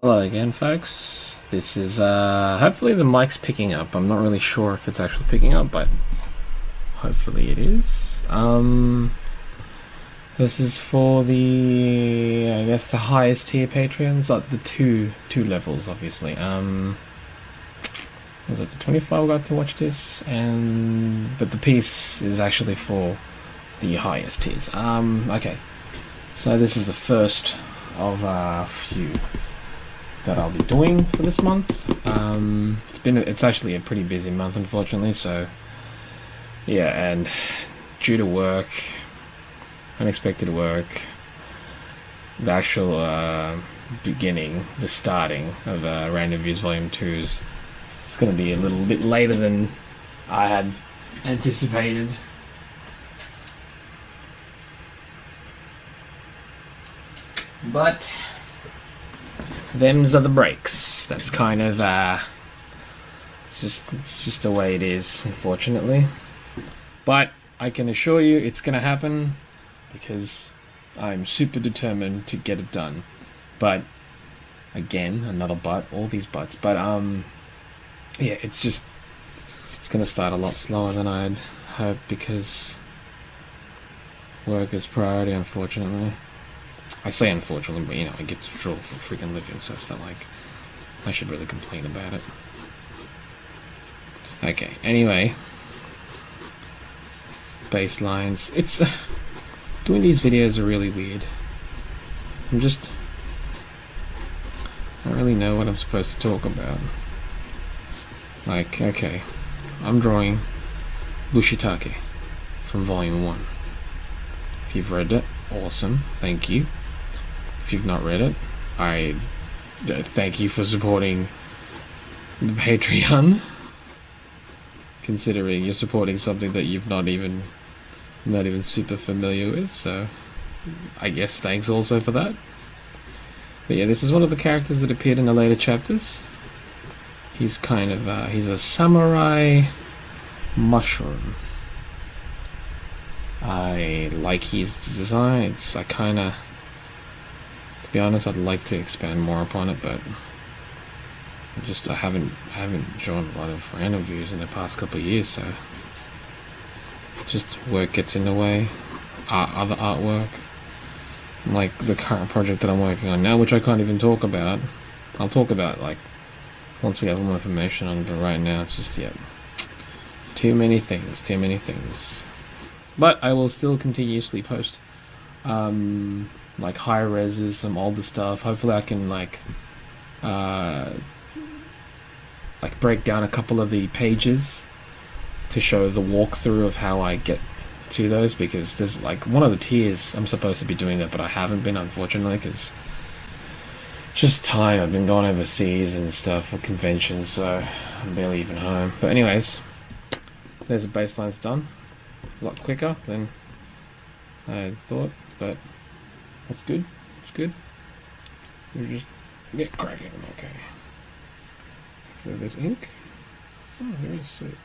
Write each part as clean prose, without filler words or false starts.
Hello again, folks. This is, hopefully the mic's picking up. I'm not really sure if it's actually picking up, but hopefully it is. This is for the, I guess, the highest tier patrons, like the two levels, obviously. Was it the 25 got to watch this? But the piece is actually for the highest tiers. Okay. So this is the first of a few that I'll be doing for this month. It's actually a pretty busy month, unfortunately, so yeah, and due to work, unexpected work, the actual the starting of Random Views Volume 2 is going to be a little bit later than I had anticipated. But them's are the breaks. That's kind of it's just the way it is, unfortunately. But I can assure you it's gonna happen because I'm super determined to get it done. But again, another but, all these buts. But yeah, it's gonna start a lot slower than I'd hoped because work is priority, unfortunately. I say unfortunately, but you know, I get to draw for freaking living, so it's not like I should really complain about it. Okay, anyway. Baselines. It's doing these videos are really weird. I don't really know what I'm supposed to talk about. Like, okay, I'm drawing Bushiitake from Volume 1. If you've read it, awesome, thank you. If you've not read it, I thank you for supporting the Patreon. Considering you're supporting something that you've not even super familiar with, so I guess thanks also for that. But yeah, this is one of the characters that appeared in the later chapters. He's kind of he's a samurai mushroom. I like his design. To be honest, I'd like to expand more upon it, but I haven't drawn a lot of random views in the past couple of years, so just work gets in the way. Other artwork, like the current project that I'm working on now, which I can't even talk about. I'll talk about like once we have more information on it, but right now it's just too many things. But I will still continuously post like high reses, some older stuff. Hopefully I can like break down a couple of the pages to show the walkthrough of how I get to those, because there's like one of the tiers I'm supposed to be doing that, but I haven't been, unfortunately, because just time. I've been going overseas and stuff for conventions, so I'm barely even home. But anyways, there's the baselines done. A lot quicker than I thought, but that's good. It's good. You just get cracking. Okay. So there's ink. Oh, there is sweet.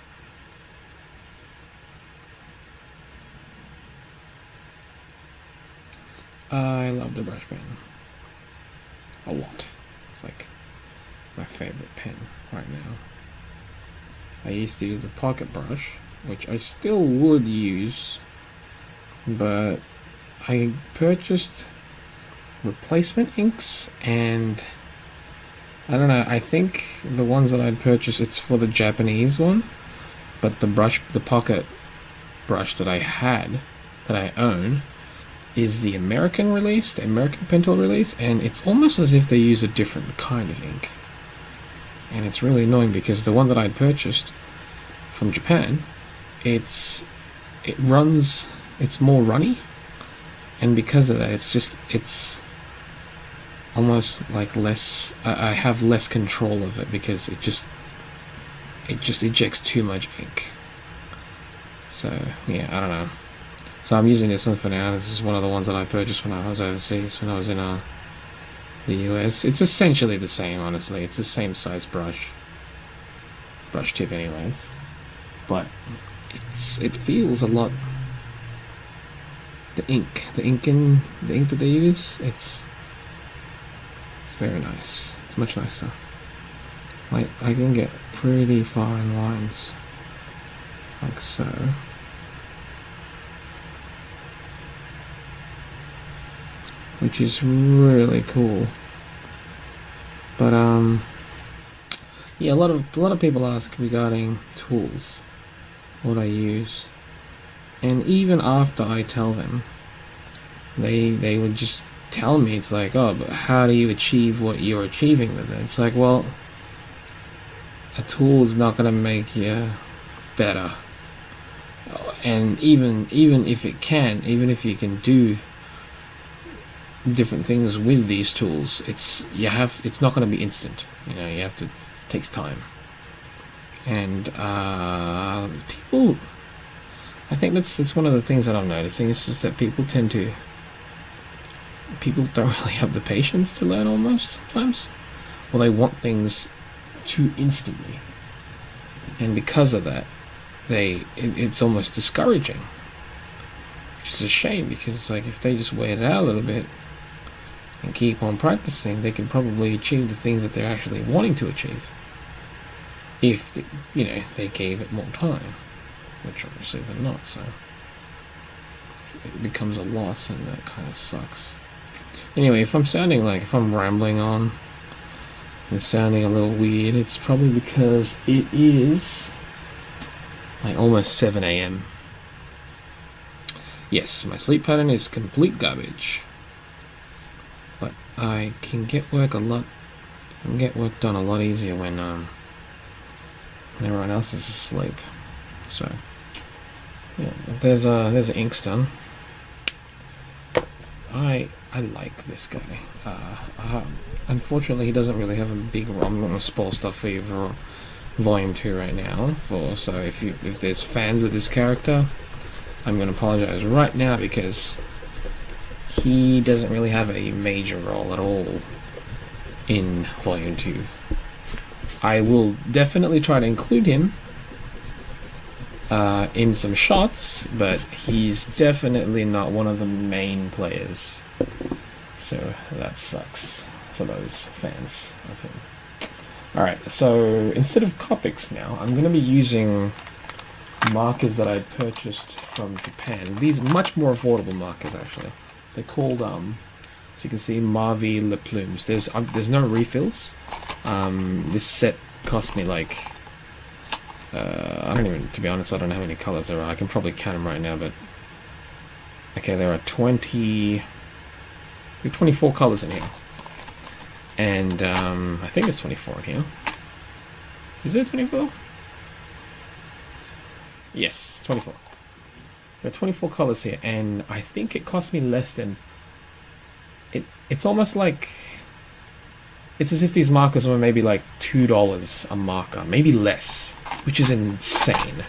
I love the BrushPen a lot. It's like my favorite pen right now. I used to use the pocket brush, which I still would use, but I purchased replacement inks, and I don't know, I think the ones that I'd purchased, it's for the Japanese one, but the pocket brush that I own, is the American release, the American Pentel release, and it's almost as if they use a different kind of ink. And it's really annoying because the one that I'd purchased from Japan, it's more runny, and because of that, it's almost like less. I have less control of it because it just ejects too much ink. So yeah, I don't know. So I'm using this one for now. This is one of the ones that I purchased when I was overseas, when I was in the US. It's essentially the same, honestly. It's the same size brush tip, anyways. But it feels a lot. The ink that they use, it's very nice. It's much nicer. Like, I can get pretty fine lines, like so. Which is really cool. But yeah, a lot of people ask regarding tools, what I use, and even after I tell them, they would just tell me, it's like, oh, but how do you achieve what you're achieving with it? It's like, well, a tool is not going to make you better, and even if it can, even if you can do different things with these tools, it's not going to be instant. You know, you have to, it takes time. And people, I think it's one of the things that I'm noticing. It's just that people don't really have the patience to learn almost sometimes. Well, they want things too instantly, and because of that, it's almost discouraging, which is a shame, because it's like, if they just wait it out a little bit and keep on practicing, they can probably achieve the things that they're actually wanting to achieve if they gave it more time, which obviously they're not. So it becomes a loss, and that kind of sucks. Anyway, if I'm rambling on and sounding a little weird, it's probably because it is like almost 7 a.m. Yes, my sleep pattern is complete garbage, but I can get work done a lot easier when everyone else is asleep. So yeah, there's an Inkstone. I like this guy. Unfortunately, he doesn't really have a big role. I'm not going to spoil stuff for you for Volume 2 right now. So if there's fans of this character, I'm going to apologize right now, because he doesn't really have a major role at all in Volume 2. I will definitely try to include him in some shots, but he's definitely not one of the main players. So that sucks for those fans of him. Alright, so instead of Copics now, I'm going to be using markers that I purchased from Japan. These are much more affordable markers, actually. They're called, as you can see, Mavi LePlumes. There's no refills. This set cost me like, to be honest, I don't know how many colors there are. I can probably count them right now, but okay, there are 24 colors in here, and I think it's 24 in here. Is it 24? Yes, 24. There are 24 colors here, and I think it cost me less than it's almost like, it's as if these markers were maybe like $2 a marker, maybe less, which is insane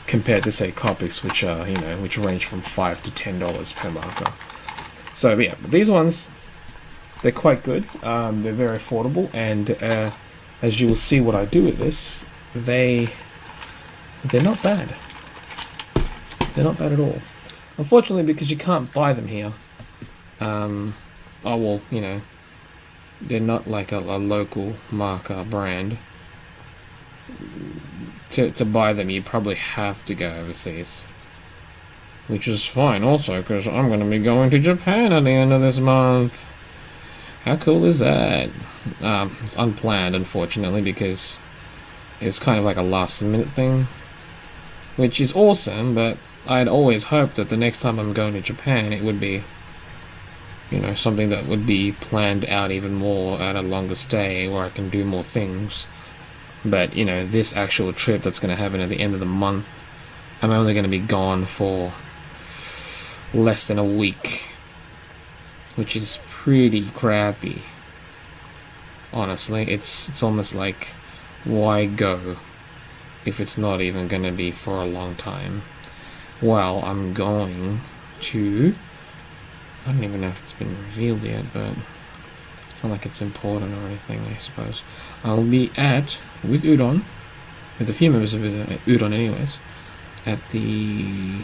compared to, say, Copics, which are, which range from $5 to $10 per marker. So yeah, but these ones, they're quite good. They're very affordable, and as you will see what I do with this, they're not bad. They're not bad at all. Unfortunately, because you can't buy them here. They're not like a local marker brand. To buy them, you probably have to go overseas, which is fine also, because I'm going to be going to Japan at the end of this month. How cool is that? It's unplanned, unfortunately, because it's kind of like a last minute thing, which is awesome, but I'd always hoped that the next time I'm going to Japan, it would be, something that would be planned out even more at a longer stay, where I can do more things. But, this actual trip that's going to happen at the end of the month, I'm only going to be gone for less than a week, which is pretty crappy. Honestly, it's almost like, why go if it's not even going to be for a long time? Well, I'm going to, I don't even know if it's been revealed yet, but it's not like it's important or anything, I suppose. I'll be with Udon, with a few members of Udon anyways, at the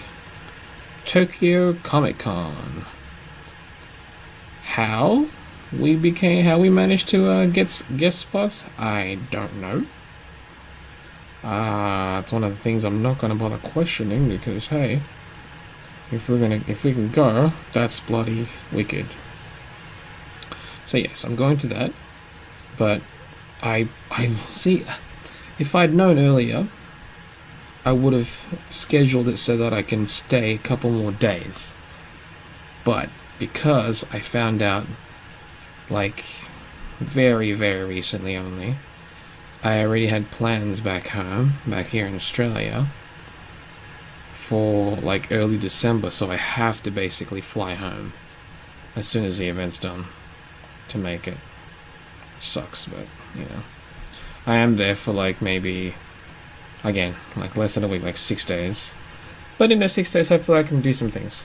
Tokyo Comic Con. How? how we managed to get guest spots, I don't know. It's one of the things I'm not gonna bother questioning because hey, if we can go, that's bloody wicked. So yes, I'm going to that, but I see. If I'd known earlier, I would have scheduled it so that I can stay a couple more days. But because I found out, like, very, very recently only, I already had plans back home, back here in Australia, for, like, early December, so I have to basically fly home as soon as the event's done to make it. Sucks, but, you know. I am there for, like, maybe, again, like, less than a week, like 6 days. But in those 6 days, hopefully I can do some things.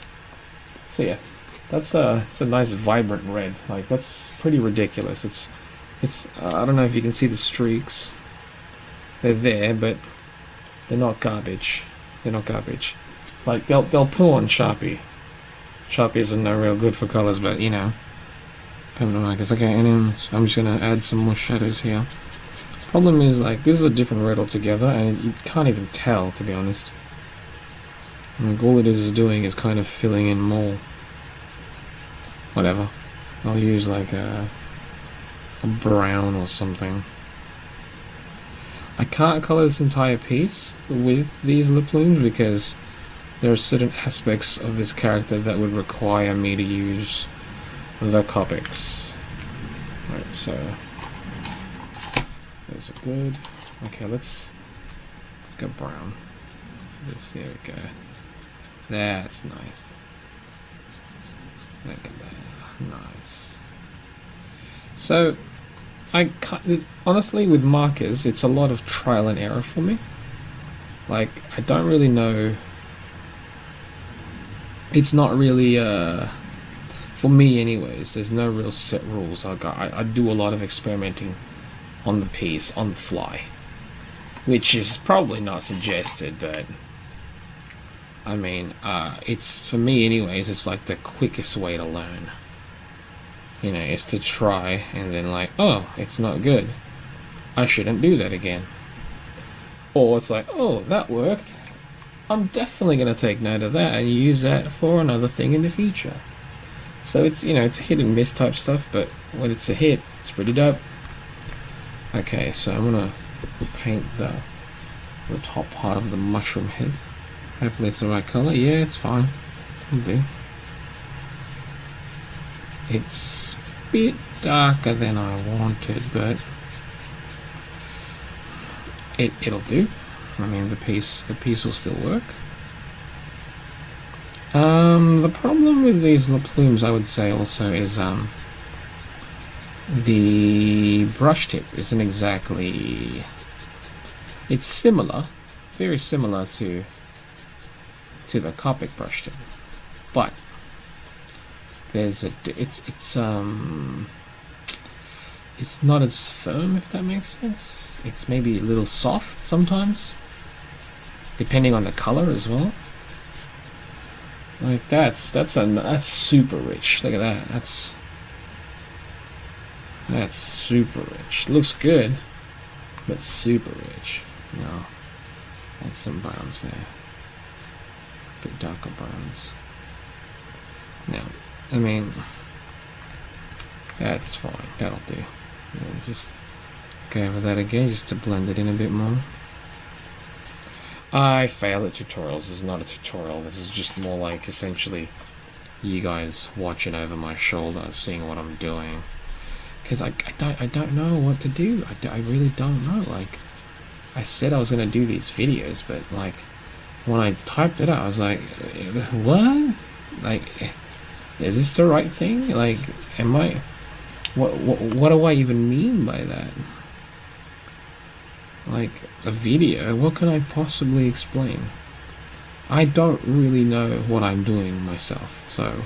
So, yeah. That's it's a nice vibrant red. Like, that's pretty ridiculous. It's I don't know if you can see the streaks. They're there, but they're not garbage. They're not garbage. Like, they'll pull on Sharpie. Sharpie isn't no real good for colors, but you know. Permanent markers. Okay, and so I'm just gonna add some more shadows here. Problem is, like, this is a different red altogether, and you can't even tell, to be honest. Like, all it is doing is kind of filling in more. Whatever. I'll use like a brown or something. I can't color this entire piece with these LePlumes because there are certain aspects of this character that would require me to use the Copics. Right, so those are good. Okay, let's go brown. There we go. That's nice. Look at that. Nice. So, honestly, with markers, it's a lot of trial and error for me. Like, I don't really know. It's not really, for me anyways, there's no real set rules. I do a lot of experimenting on the piece, on the fly. Which is probably not suggested, but I mean, it's, for me anyways, it's like the quickest way to learn. You know, is to try and then like, oh, it's not good. I shouldn't do that again. Or it's like, oh, that worked. I'm definitely going to take note of that and use that for another thing in the future. So it's, you know, it's a hit and miss type stuff, but when it's a hit, it's pretty dope. Okay, so I'm going to paint the top part of the mushroom head. Hopefully it's the right color. Yeah, it's fine. It'll do. It's a bit darker than I wanted, but it'll do. I mean, the piece will still work. The problem with these LePlumes, I would say, also is the brush tip isn't exactly. It's similar, very similar to the Copic brush tip, but there's it's not as firm, if that makes sense. It's maybe a little soft sometimes, depending on the color as well. Like that's super rich. Look at that. That's super rich. Looks good, but super rich. You know, add some browns there. A bit darker browns. Now, I mean, that's fine. That'll do. Just go over that again, just to blend it in a bit more. I fail at tutorials. This is not a tutorial. This is just more like essentially you guys watching over my shoulder, seeing what I'm doing. Because I don't know what to do. I really don't know. Like, I said I was going to do these videos, but like when I typed it out, I was like, what? Like, is this the right thing? Like, am I? What do I even mean by that? Like, a video? What can I possibly explain? I don't really know what I'm doing myself, so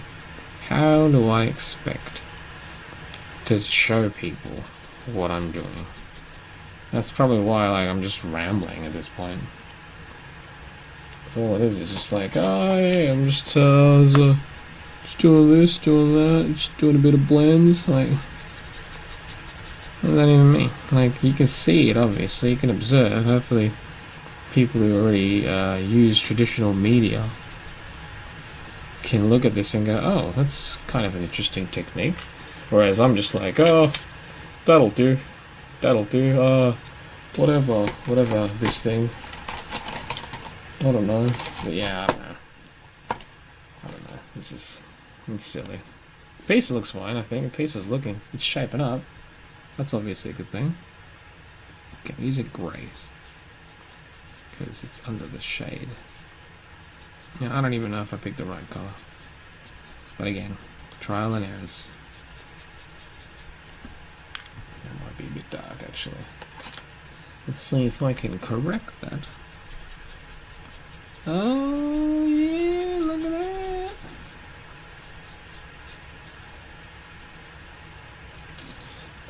how do I expect to show people what I'm doing? That's probably why, like, I'm just rambling at this point. That's all it is. It's just like, oh yeah, I'm just Just doing this, doing that, just doing a bit of blends, like, what does that even mean? Like, you can see it, obviously, you can observe. Hopefully people who already use traditional media can look at this and go, oh, that's kind of an interesting technique. Whereas I'm just like, oh, that'll do, whatever this thing. I don't know, but yeah, I don't know, it's silly. Piece looks fine, I think. The piece is looking, it's shaping up. That's obviously a good thing. Okay, these are greys, because it's under the shade. Yeah, I don't even know if I picked the right color. But again, trial and errors. That might be a bit dark, actually. Let's see if I can correct that. Oh, yeah, look at that.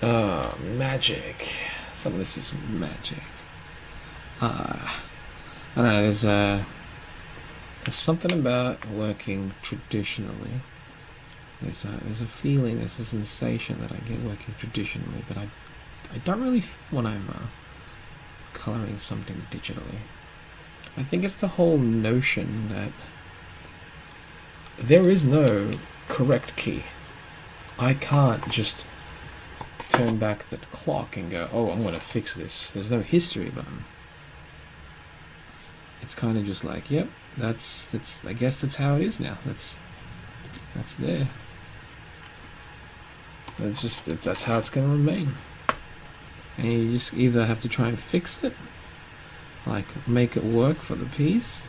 Oh, magic. Some of this is magic. I don't know, there's something about working traditionally. There's a feeling, there's a sensation that I get working traditionally that I don't really when I'm coloring something digitally. I think it's the whole notion that there is no correct key. I can't just turn back the clock and go, oh, I'm going to fix this. There's no history button. It's kind of just like, yep, that's I guess that's how it is now. That's there. That's how it's going to remain. And you just either have to try and fix it, like make it work for the piece,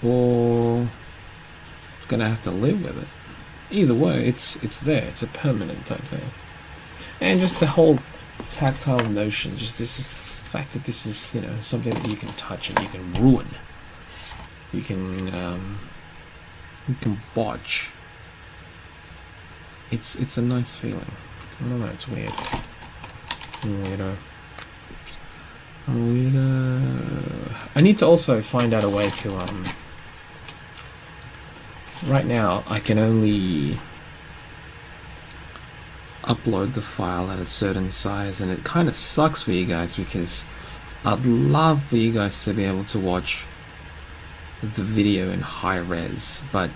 or it's going to have to live with it. Either way, it's there. It's a permanent type thing. And just the whole tactile notion, just this fact that this is, something that you can touch and you can ruin. You can botch. It's a nice feeling. I don't know, it's weird. Weirdo. I need to also find out a way to right now I can only upload the file at a certain size, and it kind of sucks for you guys because I'd love for you guys to be able to watch the video in high res, but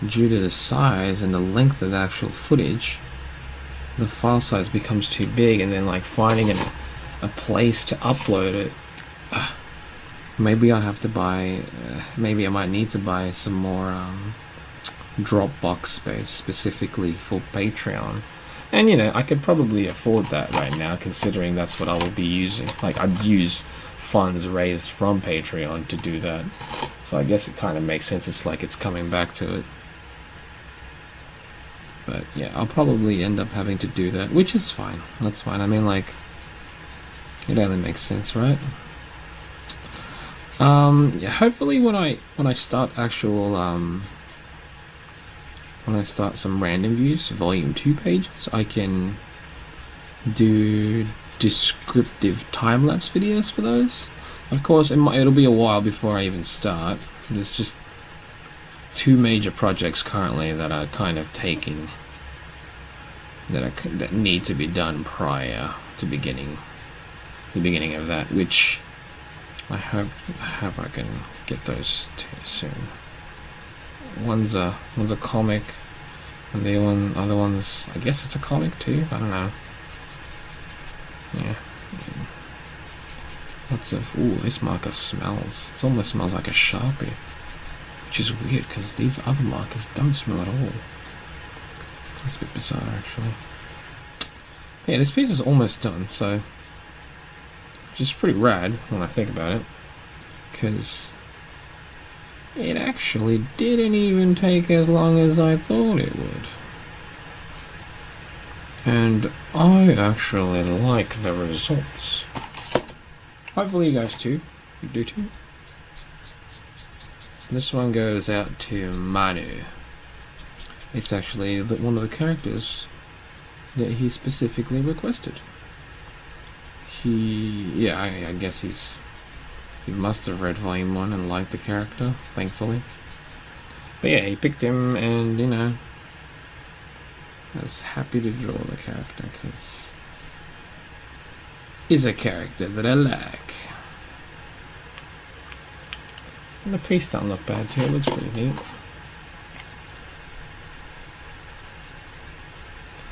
due to the size and the length of the actual footage, the file size becomes too big, and then like finding a place to upload it, maybe I have to buy, maybe I might need to buy some more Dropbox space specifically for Patreon. And I could probably afford that right now, considering that's what I will be using. Like, I'd use funds raised from Patreon to do that. So I guess it kind of makes sense. It's like it's coming back to it. But yeah, I'll probably end up having to do that, which is fine. That's fine. I mean, like, it only makes sense, right? Yeah, hopefully when I start actual when I start some random views, volume 2 pages, I can do descriptive time-lapse videos for those. Of course, it'll be a while before I even start. There's just 2 major projects currently that are kind of taking, that need to be done prior to the beginning of that, which I hope I can get those to soon. One's a comic, and the other one's, I guess it's a comic too. I don't know. Yeah. Ooh, this marker smells. It almost smells like a Sharpie, which is weird because these other markers don't smell at all. That's a bit bizarre, actually. Yeah, this piece is almost done, so which is pretty rad when I think about it, because it actually didn't even take as long as I thought it would. And I actually like the results. Hopefully you guys too. You do too. This one goes out to Manu. It's actually one of the characters that he specifically requested. I guess he must have read volume 1 and liked the character, thankfully. But yeah, he picked him, and you know, I was happy to draw the character because he's a character that I like. And the piece don't look bad too. It looks pretty neat.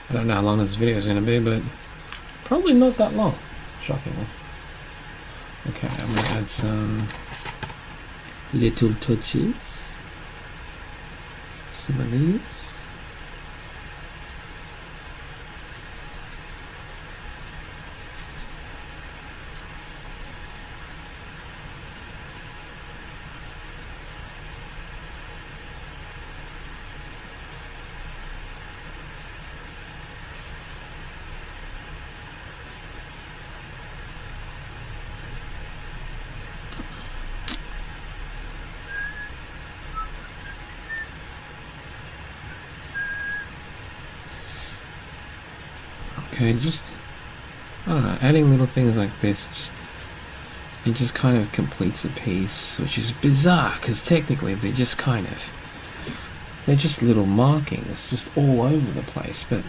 I don't know how long this video is going to be, but probably not that long, shockingly. Okay, I'm going to add some little touches. Some of these. Okay, just, I don't know, adding little things like this, it just kind of completes a piece, which is bizarre, because technically they're just little markings, just all over the place, but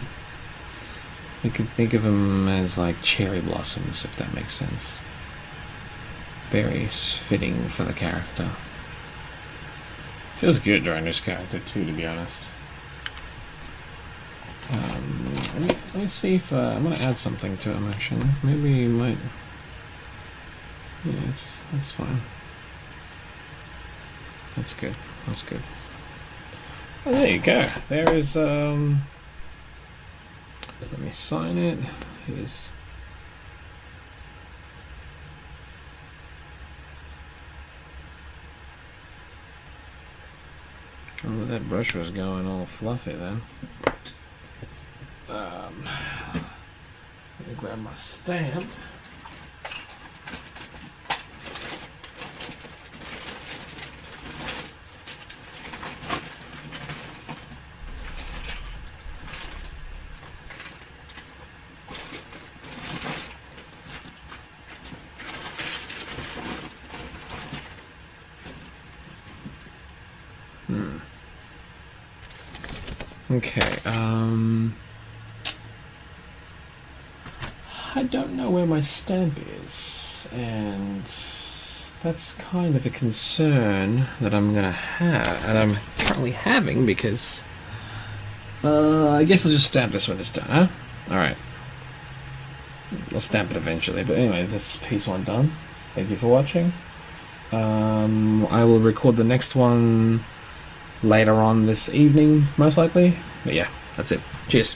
you could think of them as like cherry blossoms, if that makes sense. Very fitting for the character. Feels good drawing this character too, to be honest. Let me see if I'm gonna add something to him. Actually, maybe he might. Yeah, that's fine. That's good. That's good. Oh, there you go. There is. Let me sign it. Here's. Oh, that brush was going all fluffy then. Let me grab my stamp. Okay, I don't know where my stamp is, and that's kind of a concern that I'm gonna have, and I'm currently having, because I guess I'll just stamp this when it's done, huh? Alright. I'll stamp it eventually, but anyway, that's piece one done. Thank you for watching. I will record the next one later on this evening, most likely. But yeah, that's it. Cheers.